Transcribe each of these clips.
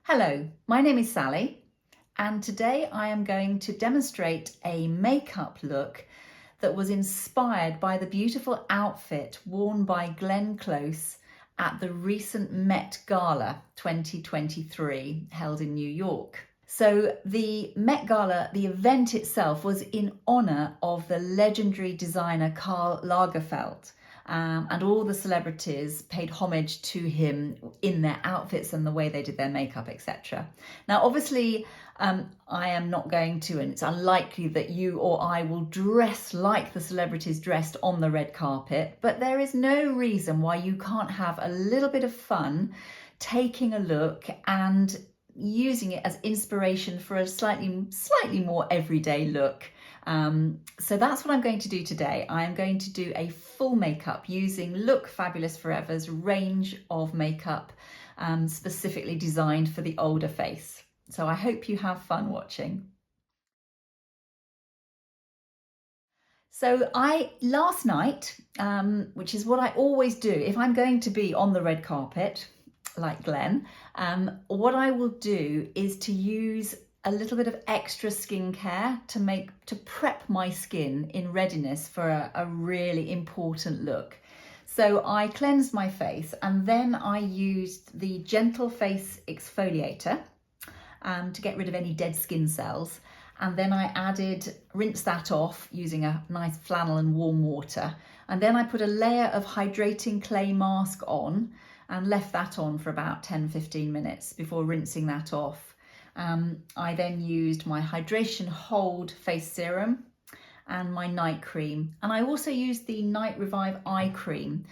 Hello, my name is Sally, and today I am going to demonstrate a makeup look that was inspired by the beautiful outfit worn by Glenn Close at the recent Met Gala 2023 held in New York. So the Met Gala, the event itself, was in honour of the legendary designer Karl Lagerfeld. And all the celebrities paid homage to him in their outfits and the way they did their makeup, etc. Now, obviously, I am not going to, and it's unlikely that you or I will dress like the celebrities dressed on the red carpet, but there is no reason why you can't have a little bit of fun taking a look and using it as inspiration for a slightly more everyday look. So that's what I'm going to do today. I am going to do a full makeup using Look Fabulous Forever's range of makeup specifically designed for the older face. So I hope you have fun watching. So last night, which is what I always do, if I'm going to be on the red carpet, like Glenn, what I will do is to use a little bit of extra skincare to prep my skin in readiness for a really important look. So I cleansed my face and then I used the Gentle Face Exfoliator to get rid of any dead skin cells. And then I rinsed that off using a nice flannel and warm water. And then I put a layer of hydrating clay mask on and left that on for about 10-15 minutes before rinsing that off. I then used my Hydration Hold face serum and my night cream. And I also used the Night Revive eye cream,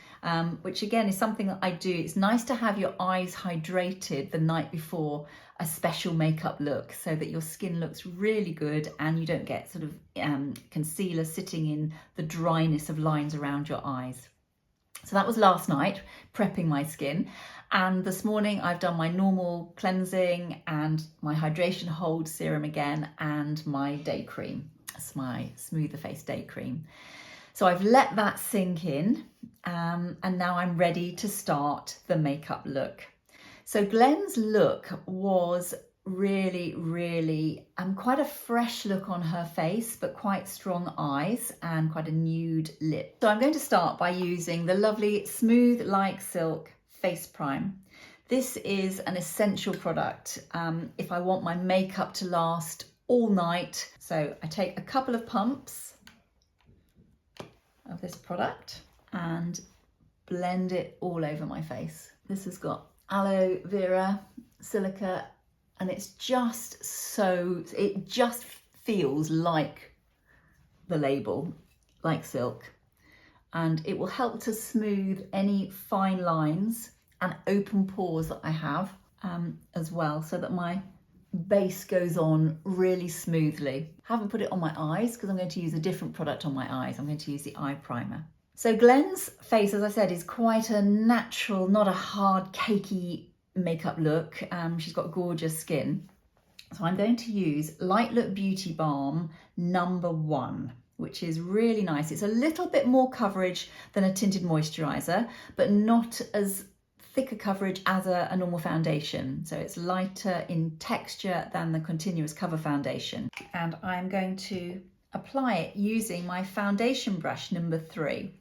which again is something that I do. It's nice to have your eyes hydrated the night before a special makeup look so that your skin looks really good and you don't get sort of concealer sitting in the dryness of lines around your eyes. So that was last night, prepping my skin. And this morning I've done my normal cleansing and my Hydration Hold serum again and my day cream. It's my Smoother Face day cream. So I've let that sink in and now I'm ready to start the makeup look. So Glenn's look was really quite a fresh look on her face, but quite strong eyes and quite a nude lip. So I'm going to start by using the lovely Smooth Like Silk Face Prime. This is an essential product if I want my makeup to last all night. So I take a couple of pumps of this product and blend it all over my face. This has got aloe vera, silica, and it just feels like the label, like silk. And it will help to smooth any fine lines and open pores that I have as well, so that my base goes on really smoothly. I haven't put it on my eyes because I'm going to use a different product on my eyes. I'm going to use the eye primer. So Glenn's face, as I said, is quite a natural, not a hard, cakey makeup look. She's got gorgeous skin. So I'm going to use Light Look Beauty Balm number 1, which is really nice. It's a little bit more coverage than a tinted moisturizer, but not as thick a coverage as a normal foundation. So it's lighter in texture than the Continuous Cover foundation. And I'm going to apply it using my foundation brush number 3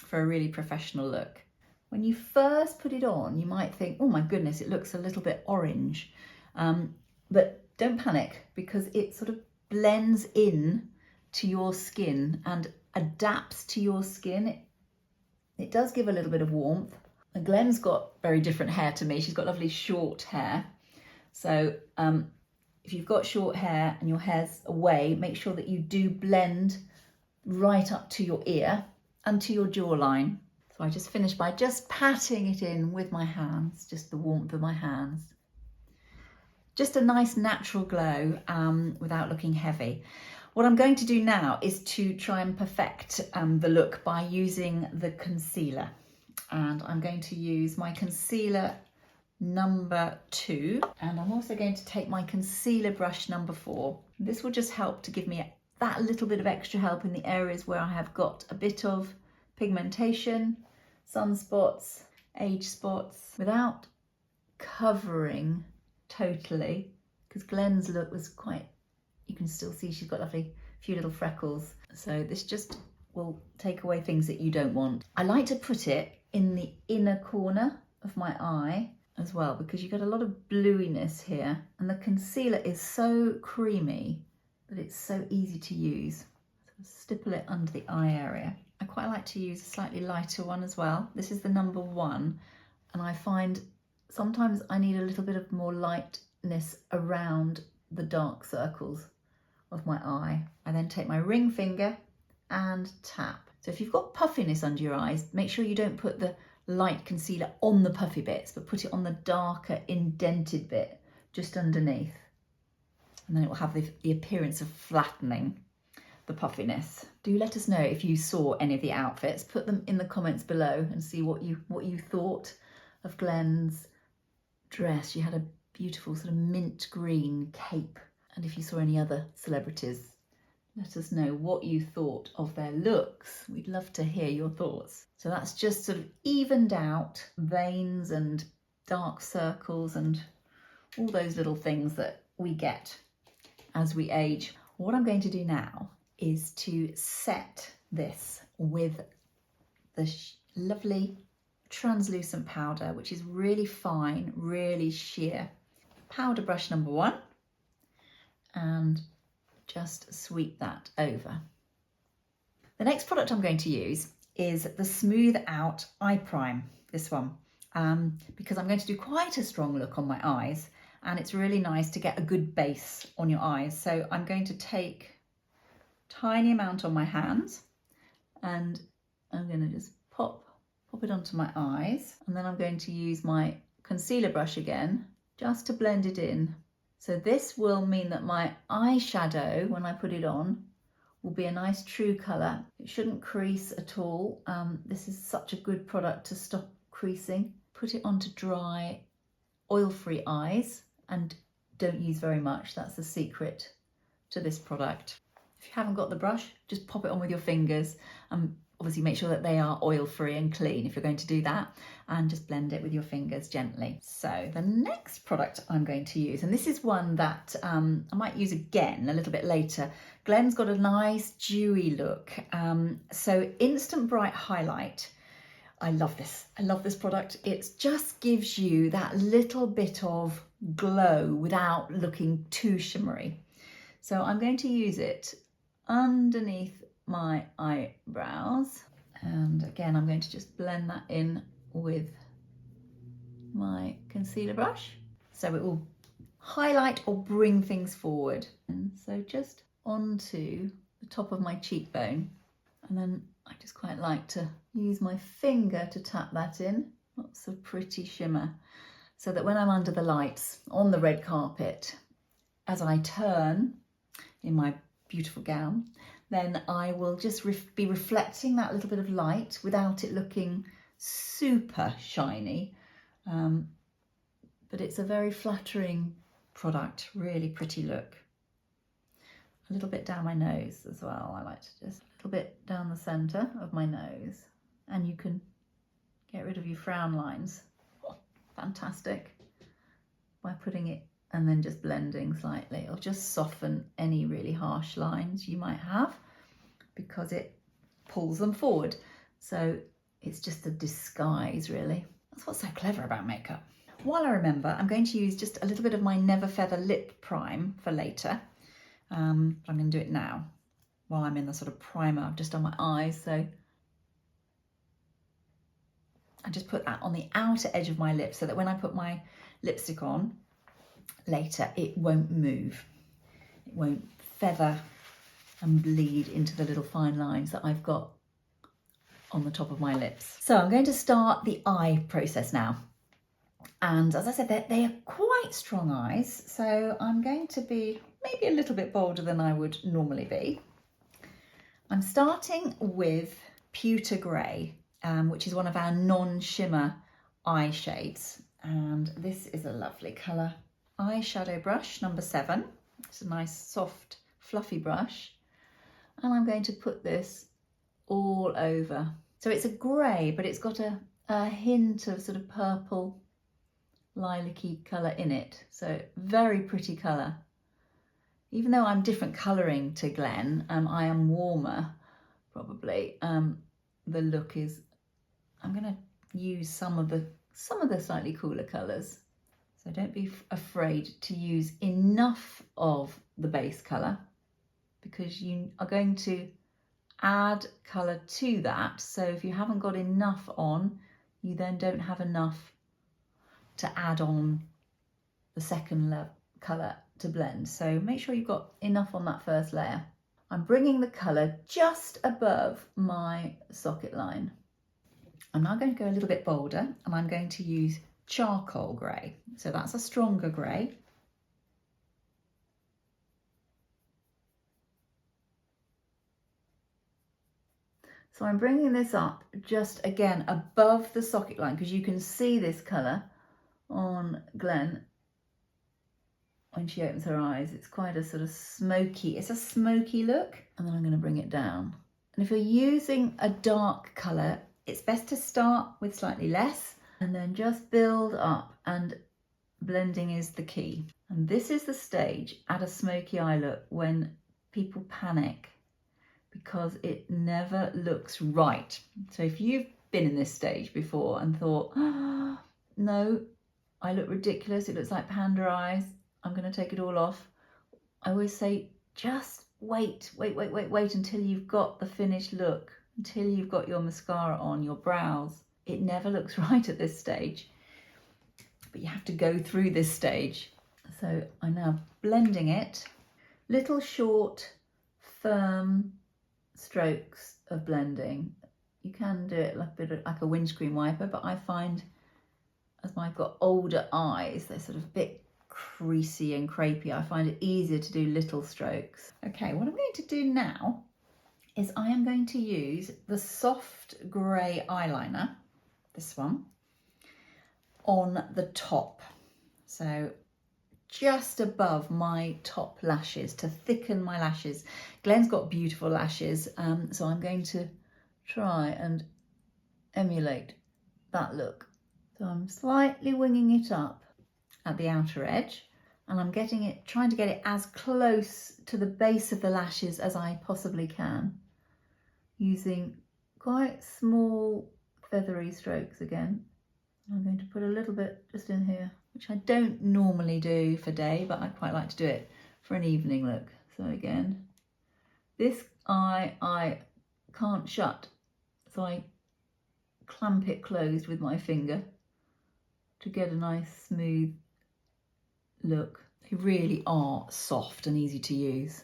for a really professional look. When you first put it on, you might think, oh my goodness, it looks a little bit orange. But don't panic, because it sort of blends in to your skin and adapts to your skin. It does give a little bit of warmth. And Glenn's got very different hair to me. She's got lovely short hair. So if you've got short hair and your hair's away, make sure that you do blend right up to your ear and to your jawline. So I just finished by just patting it in with my hands, just the warmth of my hands. Just a nice natural glow without looking heavy. What I'm going to do now is to try and perfect the look by using the concealer. And I'm going to use my concealer number 2. And I'm also going to take my concealer brush number 4. This will just help to give me that little bit of extra help in the areas where I have got a bit of pigmentation, sunspots, age spots, without covering totally, because Glen's look was quite, you can still see she's got lovely few little freckles. So this just will take away things that you don't want. I like to put it in the inner corner of my eye as well, because you get a lot of bluiness here, and the concealer is so creamy that it's so easy to use. So stipple it under the eye area. I quite like to use a slightly lighter one as well. This is the number 1, and I find sometimes I need a little bit of more lightness around the dark circles of my eye. I then take my ring finger and tap. So if you've got puffiness under your eyes, make sure you don't put the light concealer on the puffy bits, but put it on the darker indented bit just underneath. And then it will have the appearance of flattening the puffiness. Do let us know if you saw any of the outfits. Put them in the comments below and see what you thought of Glen's dress. She had a beautiful sort of mint green cape. And if you saw any other celebrities, let us know what you thought of their looks. We'd love to hear your thoughts. So that's just sort of evened out veins and dark circles and all those little things that we get as we age. What I'm going to do now is to set this with the lovely translucent powder, which is really fine, really sheer. Powder brush number 1, and just sweep that over. The next product I'm going to use is the Smooth Out Eye Prime, this one, because I'm going to do quite a strong look on my eyes, and it's really nice to get a good base on your eyes. So I'm going to take a tiny amount on my hands, and I'm going to just pop it onto my eyes, and then I'm going to use my concealer brush again just to blend it in. So this will mean that my eyeshadow, when I put it on, will be a nice true colour. It shouldn't crease at all. This is such a good product to stop creasing. Put it onto dry, oil-free eyes, and don't use very much. That's the secret to this product. If you haven't got the brush, just pop it on with your fingers. Obviously make sure that they are oil-free and clean if you're going to do that, and just blend it with your fingers gently. So the next product I'm going to use, and this is one that I might use again a little bit later. Glen's got a nice dewy look. So Instant Bright Highlight. I love this. I love this product. It just gives you that little bit of glow without looking too shimmery. So I'm going to use it underneath my eyebrows, and again I'm going to just blend that in with my concealer brush, so it will highlight or bring things forward. And so just onto the top of my cheekbone, and then I just quite like to use my finger to tap that in. Lots of pretty shimmer, so that when I'm under the lights on the red carpet, as I turn in my beautiful gown, then I will just be reflecting that little bit of light without it looking super shiny. But it's a very flattering product, really pretty look. A little bit down my nose as well. I like to just a little bit down the centre of my nose, and you can get rid of your frown lines. Oh, fantastic. By putting it and then just blending slightly. It'll just soften any really harsh lines you might have, because it pulls them forward. So it's just a disguise, really. That's what's so clever about makeup. While I remember, I'm going to use just a little bit of my Never Feather lip prime for later. But I'm going to do it now while I'm in the sort of primer. I've just done my eyes, so I just put that on the outer edge of my lips, so that when I put my lipstick on later, it won't move. It won't feather and bleed into the little fine lines that I've got on the top of my lips. So I'm going to start the eye process now. And as I said, they are quite strong eyes, so I'm going to be maybe a little bit bolder than I would normally be. I'm starting with Pewter Grey, which is one of our non-shimmer eye shades. And this is a lovely colour. Eyeshadow brush number 7. It's a nice soft fluffy brush, and I'm going to put this all over. So it's a grey, but it's got a hint of sort of purple lilac-y colour in it. So very pretty colour. Even though I'm different colouring to Glen, I am warmer probably. The look is, I'm going to use some of the slightly cooler colours. So don't be afraid to use enough of the base colour, because you are going to add colour to that. So if you haven't got enough on, you then don't have enough to add on the second colour to blend. So make sure you've got enough on that first layer. I'm bringing the colour just above my socket line. I'm now going to go a little bit bolder, and I'm going to use charcoal grey. So that's a stronger grey. So I'm bringing this up just again above the socket line, because you can see this colour on Glen when she opens her eyes. It's quite a sort of smoky, it's a smoky look. And then I'm going to bring it down. And if you're using a dark colour, it's best to start with slightly less and then just build up, and blending is the key. And this is the stage at a smoky eye look when people panic, because it never looks right. So if you've been in this stage before and thought, oh, no, I look ridiculous, it looks like panda eyes, I'm going to take it all off, I always say, just wait until you've got the finished look, until you've got your mascara on, your brows. It never looks right at this stage, but you have to go through this stage. So I'm now blending it, little short, firm strokes of blending. You can do it like a bit of, like a windscreen wiper, but I find as I've got older eyes, they're sort of a bit creasy and crepey. I find it easier to do little strokes. Okay, what I'm going to do now is I am going to use the soft grey eyeliner, this one, on the top. So just above my top lashes, to thicken my lashes. Glen's got beautiful lashes, so I'm going to try and emulate that look. So I'm slightly winging it up at the outer edge, and I'm trying to get it as close to the base of the lashes as I possibly can, using quite small feathery strokes again. I'm going to put a little bit just in here, which I don't normally do for day, but I quite like to do it for an evening look. So again, this eye I can't shut, so I clamp it closed with my finger to get a nice smooth look. They really are soft and easy to use.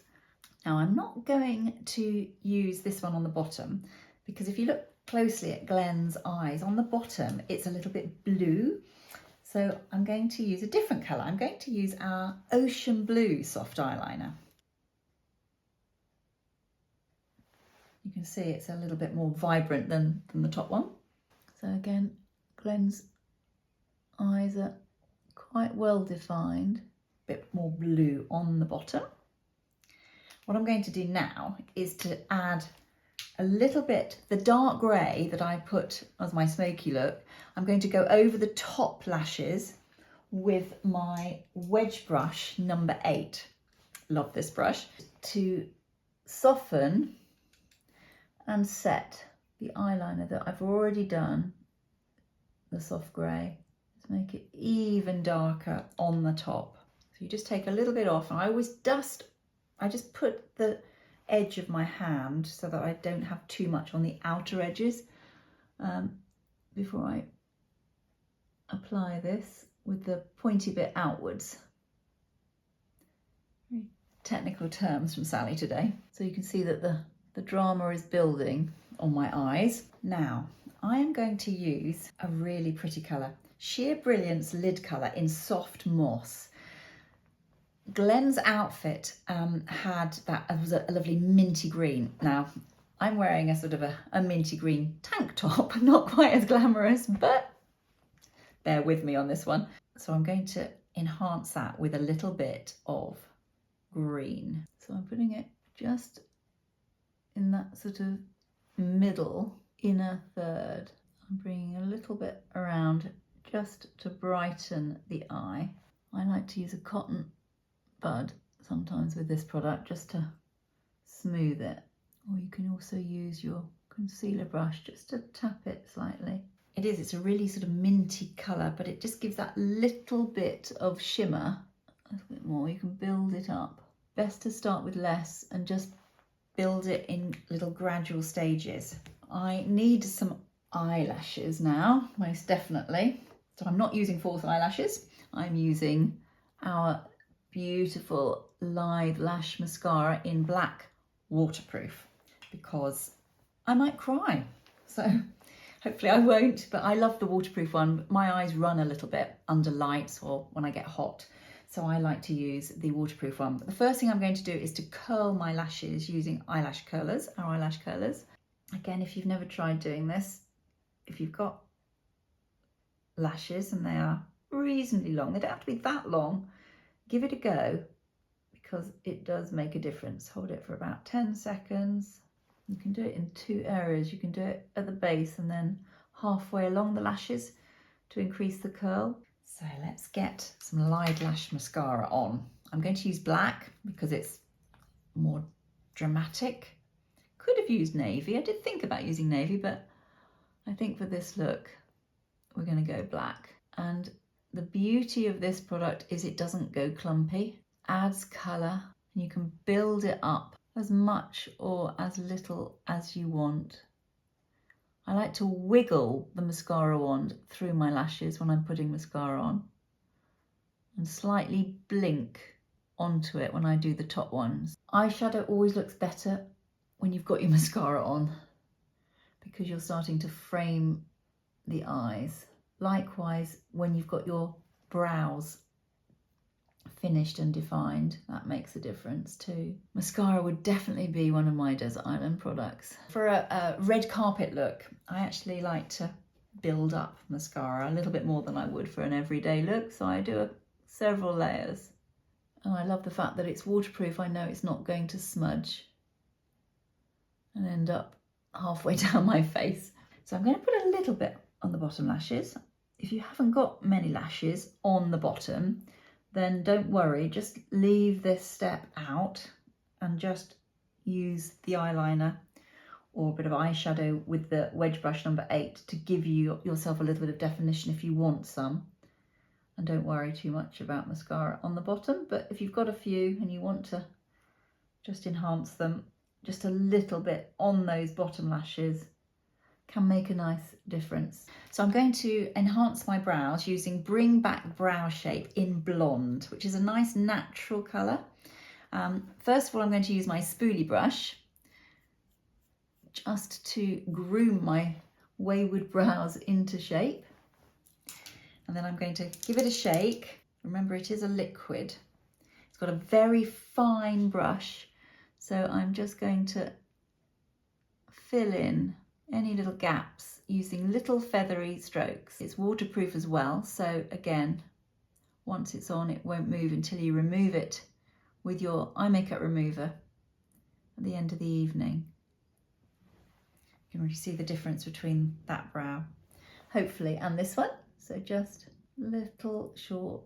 Now I'm not going to use this one on the bottom, because if you look closely at Glen's eyes, on the bottom it's a little bit blue. So I'm going to use a different colour. I'm going to use our ocean blue soft eyeliner. You can see it's a little bit more vibrant than the top one. So again, Glen's eyes are quite well defined, a bit more blue on the bottom. What I'm going to do now is to add a little bit, the dark grey that I put as my smoky look, I'm going to go over the top lashes with my wedge brush number 8. Love this brush. To soften and set the eyeliner that I've already done, the soft grey, to make it even darker on the top. So you just take a little bit off, and I just put the edge of my hand so that I don't have too much on the outer edges before I apply this with the pointy bit outwards. Very technical terms from Sally today. So you can see that the drama is building on my eyes. Now I am going to use a really pretty colour, Sheer Brilliance lid colour in Soft Moss. Glen's outfit was a lovely minty green. Now I'm wearing a sort of a minty green tank top, not quite as glamorous, but bear with me on this one. So I'm going to enhance that with a little bit of green. So I'm putting it just in that sort of middle inner third. I'm bringing a little bit around just to brighten the eye. I like to use a cotton bud sometimes with this product just to smooth it. Or you can also use your concealer brush just to tap it slightly. It's a really sort of minty colour, but it just gives that little bit of shimmer. A little bit more, you can build it up. Best to start with less and just build it in little gradual stages. I need some eyelashes now, most definitely. So I'm not using false eyelashes. I'm using our beautiful Lithe Lash Mascara in black waterproof because I might cry. So hopefully I won't, but I love the waterproof one. My eyes run a little bit under lights or when I get hot. So I like to use the waterproof one. But the first thing I'm going to do is to curl my lashes using eyelash curlers, our eyelash curlers. Again, if you've never tried doing this, if you've got lashes and they are reasonably long, they don't have to be that long, give it a go because it does make a difference. Hold it for about 10 seconds. You can do it in two areas. You can do it at the base and then halfway along the lashes to increase the curl. So let's get some Lithe Lash Mascara on. I'm going to use black because it's more dramatic. Could have used navy. I did think about using navy, but I think for this look, we're going to go black. And the beauty of this product is it doesn't go clumpy, adds colour, and you can build it up as much or as little as you want. I like to wiggle the mascara wand through my lashes when I'm putting mascara on and slightly blink onto it when I do the top ones. Eyeshadow always looks better when you've got your mascara on because you're starting to frame the eyes. Likewise, when you've got your brows finished and defined, that makes a difference too. Mascara would definitely be one of my Desert Island products. For a red carpet look, I actually like to build up mascara a little bit more than I would for an everyday look, so I do several layers. And I love the fact that it's waterproof. I know it's not going to smudge and end up halfway down my face. So I'm going to put a little bit on the bottom lashes. If you haven't got many lashes on the bottom, then don't worry, just leave this step out and just use the eyeliner or a bit of eyeshadow with the wedge brush number 8 to give yourself a little bit of definition if you want some. And don't worry too much about mascara on the bottom, but if you've got a few and you want to just enhance them, just a little bit on those bottom lashes can make a nice difference. So I'm going to enhance my brows using Bring Back Brow Shape in Blonde, which is a nice natural colour. First of all, I'm going to use my spoolie brush just to groom my wayward brows into shape. And then I'm going to give it a shake. Remember, it is a liquid. It's got a very fine brush, so I'm just going to fill in any little gaps using little feathery strokes. It's waterproof as well, so again, once it's on, it won't move until you remove it with your eye makeup remover at the end of the evening. You can already see the difference between that brow, hopefully, and this one. So just little short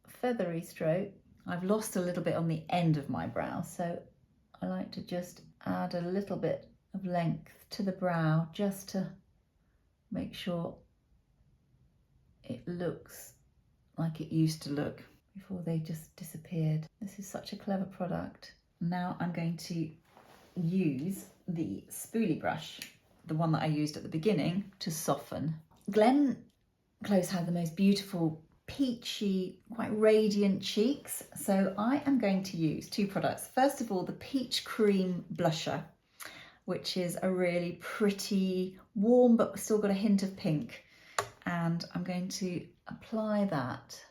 feathery stroke. I've lost a little bit on the end of my brow, so I like to just add a little bit of length to the brow just to make sure it looks like it used to look before they just disappeared. This is such a clever product. Now I'm going to use the spoolie brush, the one that I used at the beginning, to soften. Glenn Close had the most beautiful peachy, quite radiant cheeks, so I am going to use two products. First of all, the Peach Cream Blusher, which is a really pretty, warm, but still got a hint of pink. And I'm going to apply that.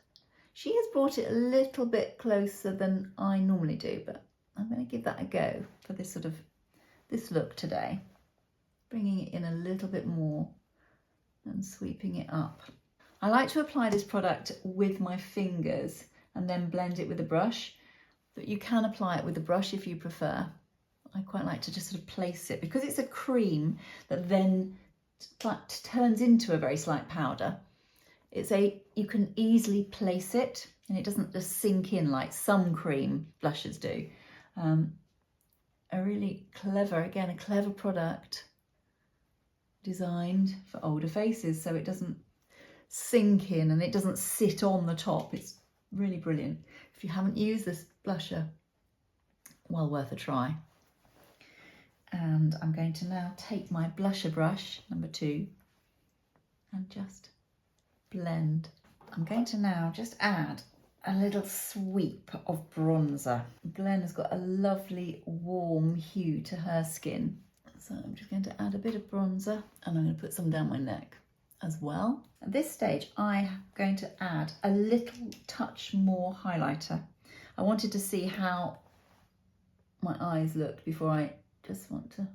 She has brought it a little bit closer than I normally do, but I'm going to give that a go for this look today. Bringing it in a little bit more and sweeping it up. I like to apply this product with my fingers and then blend it with a brush, but you can apply it with a brush if you prefer. I quite like to just sort of place it because it's a cream that then turns into a very slight powder. You can easily place it and it doesn't just sink in like some cream blushes do. A really clever, again, a clever product designed for older faces so it doesn't sink in and it doesn't sit on the top. It's really brilliant. If you haven't used this blusher, well worth a try. And I'm going to now take my blusher brush, number 2, and just blend. I'm going to now just add a little sweep of bronzer. Glen has got a lovely warm hue to her skin. So I'm just going to add a bit of bronzer and I'm going to put some down my neck as well. At this stage, I'm going to add a little touch more highlighter. I wanted to see how my eyes looked before I just want to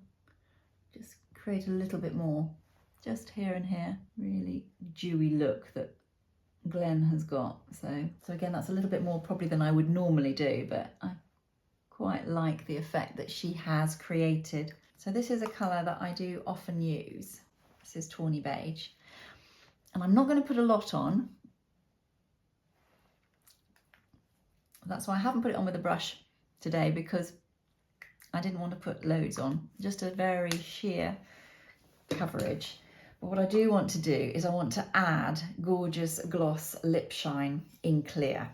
just create a little bit more, just here and here, really dewy look that Glen has got. So again, that's a little bit more probably than I would normally do, but I quite like the effect that she has created. So this is a colour that I do often use. This is Tawny Beige. And I'm not going to put a lot on. That's why I haven't put it on with a brush today, because I didn't want to put loads on, just a very sheer coverage. But what I do want to do is I want to add gorgeous gloss lip shine in clear.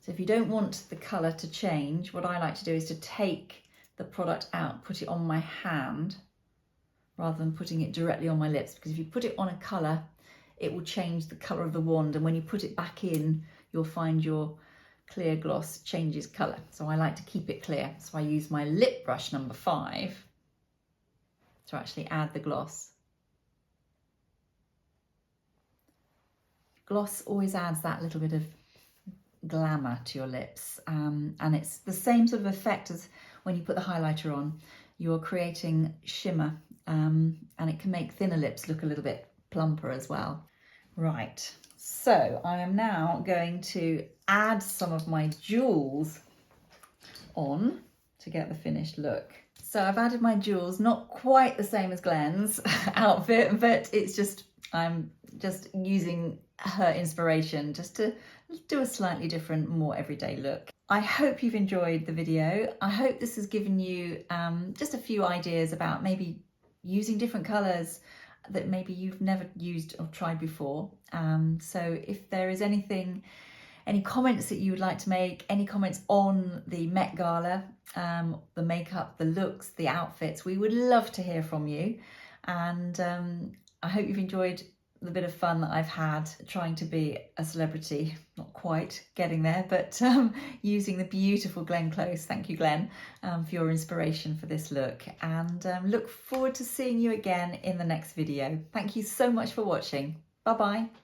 So if you don't want the colour to change, what I like to do is to take the product out, put it on my hand, rather than putting it directly on my lips, because if you put it on a colour, it will change the colour of the wand, and when you put it back in, you'll find your clear gloss changes colour. So I like to keep it clear. So I use my lip brush number 5 to actually add the gloss. Gloss always adds that little bit of glamour to your lips, and it's the same sort of effect as when you put the highlighter on. You're creating shimmer, and it can make thinner lips look a little bit plumper as well. Right, so I am now going to add some of my jewels on to get the finished look. So I've added my jewels, not quite the same as Glen's outfit, but it's just, I'm just using her inspiration just to do a slightly different, more everyday look. I hope you've enjoyed the video. I hope this has given you just a few ideas about maybe using different colours that maybe you've never used or tried before. So if there is any comments that you would like to make, any comments on the Met Gala, the makeup, the looks, the outfits, we would love to hear from you. And I hope you've enjoyed the bit of fun that I've had trying to be a celebrity, not quite getting there, but using the beautiful Glen Close. Thank you, Glen, for your inspiration for this look, and look forward to seeing you again in the next video. Thank you so much for watching. Bye bye.